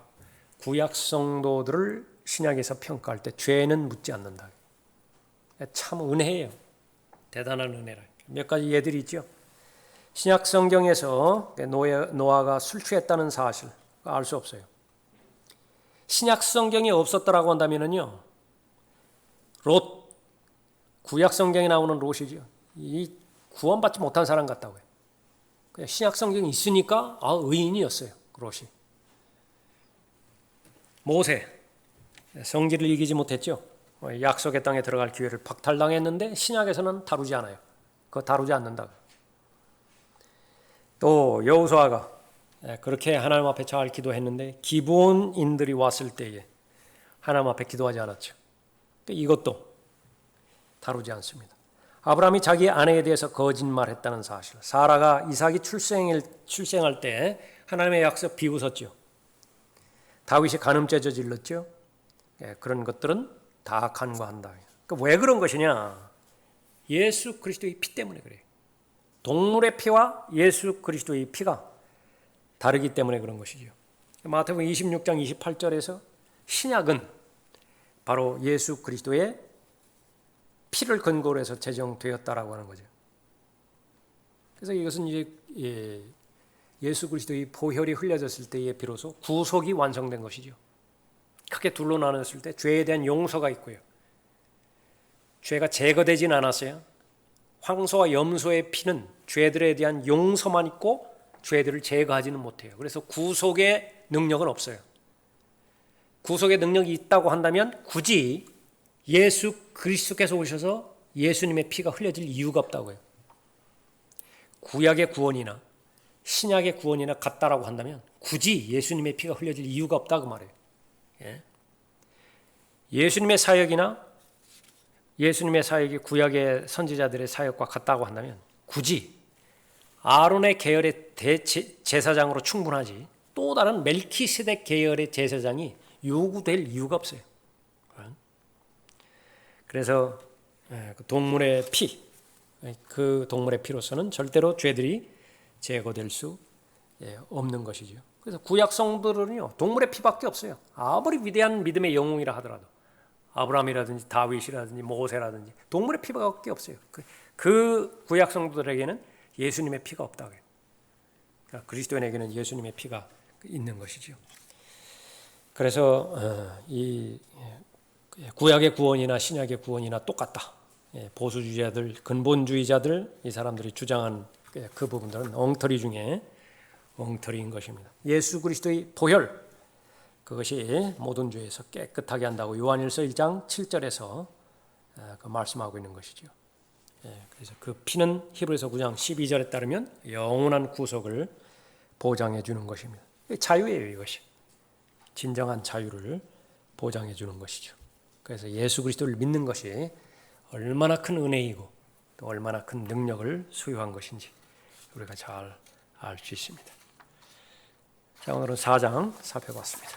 구약 성도들을 신약에서 평가할 때 죄는 묻지 않는다. 참 은혜예요. 대단한 은혜라. 몇 가지 예들이 있죠. 신약 성경에서 노아가 술 취했다는 사실 알 수 없어요. 신약 성경이 없었더라고 한다면요, 롯, 구약 성경에 나오는 롯이죠. 이 구원받지 못한 사람 같다고요. 그냥 신약 성경이 있으니까 의인이었어요. 롯이. 모세, 성질을 이기지 못했죠. 약속의 땅에 들어갈 기회를 박탈당했는데 신약에서는 다루지 않아요. 그거 다루지 않는다고. 또 여호수아가 그렇게 하나님 앞에 잘 기도했는데 기브온인들이 왔을 때에 하나님 앞에 기도하지 않았죠. 이것도 다루지 않습니다. 아브라함이 자기 아내에 대해서 거짓말했다는 사실, 사라가 이삭이 출생할 때 하나님의 약속 비웃었죠. 다윗이 간음죄 저질렀죠. 그런 것들은 다 간과한다. 그러니까 왜 그런 것이냐? 예수 그리스도의 피 때문에 그래요. 동물의 피와 예수 그리스도의 피가 다르기 때문에 그런 것이죠. 마태복음 26장 28절에서 신약은 바로 예수 그리스도의 피를 근거로 해서 제정되었다라고 하는 거죠. 그래서 이것은 이제 예수 그리스도의 보혈이 흘려졌을 때에 비로소 구속이 완성된 것이죠. 크게 둘로 나눴을 때 죄에 대한 용서가 있고요. 죄가 제거되진 않았어요. 황소와 염소의 피는 죄들에 대한 용서만 있고 죄들을 제거하지는 못해요. 그래서 구속의 능력은 없어요. 구속의 능력이 있다고 한다면 굳이 예수 그리스도께서 오셔서 예수님의 피가 흘려질 이유가 없다고요. 구약의 구원이나 신약의 구원이나 같다라고 한다면 굳이 예수님의 피가 흘려질 이유가 없다고 말해요. 예수님의 사역이나 예수님의 사역이 구약의 선지자들의 사역과 같다고 한다면 굳이 아론의 계열의 제사장으로 충분하지 또 다른 멜키세덱 계열의 제사장이 요구될 이유가 없어요. 그래서 동물의 피, 그 동물의 피로서는 절대로 죄들이 제거될 수 없는 것이죠. 그래서 구약 성도들은요, 동물의 피밖에 없어요. 아무리 위대한 믿음의 영웅이라 하더라도 아브라함이라든지 다윗이라든지 모세라든지 동물의 피밖에 없어요. 그 구약 성도들에게는 예수님의 피가 없다고요. 그러니까 그리스도인에게는 예수님의 피가 있는 것이죠. 그래서 이 구약의 구원이나 신약의 구원이나 똑같다. 보수주의자들, 근본주의자들, 이 사람들이 주장한 그 부분들은 엉터리 중에 엉터리인 것입니다. 예수 그리스도의 보혈, 그것이 모든 죄에서 깨끗하게 한다고 요한일서 1장 7절에서 말씀하고 있는 것이죠. 그래서 그 피는 히브리서 9장 12절에 따르면 영원한 구속을 보장해 주는 것입니다. 자유예요, 이것이. 진정한 자유를 보장해 주는 것이죠. 그래서 예수 그리스도를 믿는 것이 얼마나 큰 은혜이고 또 얼마나 큰 능력을 소유한 것인지 우리가 잘 알 수 있습니다. 자, 오늘은 4장 살펴봤습니다.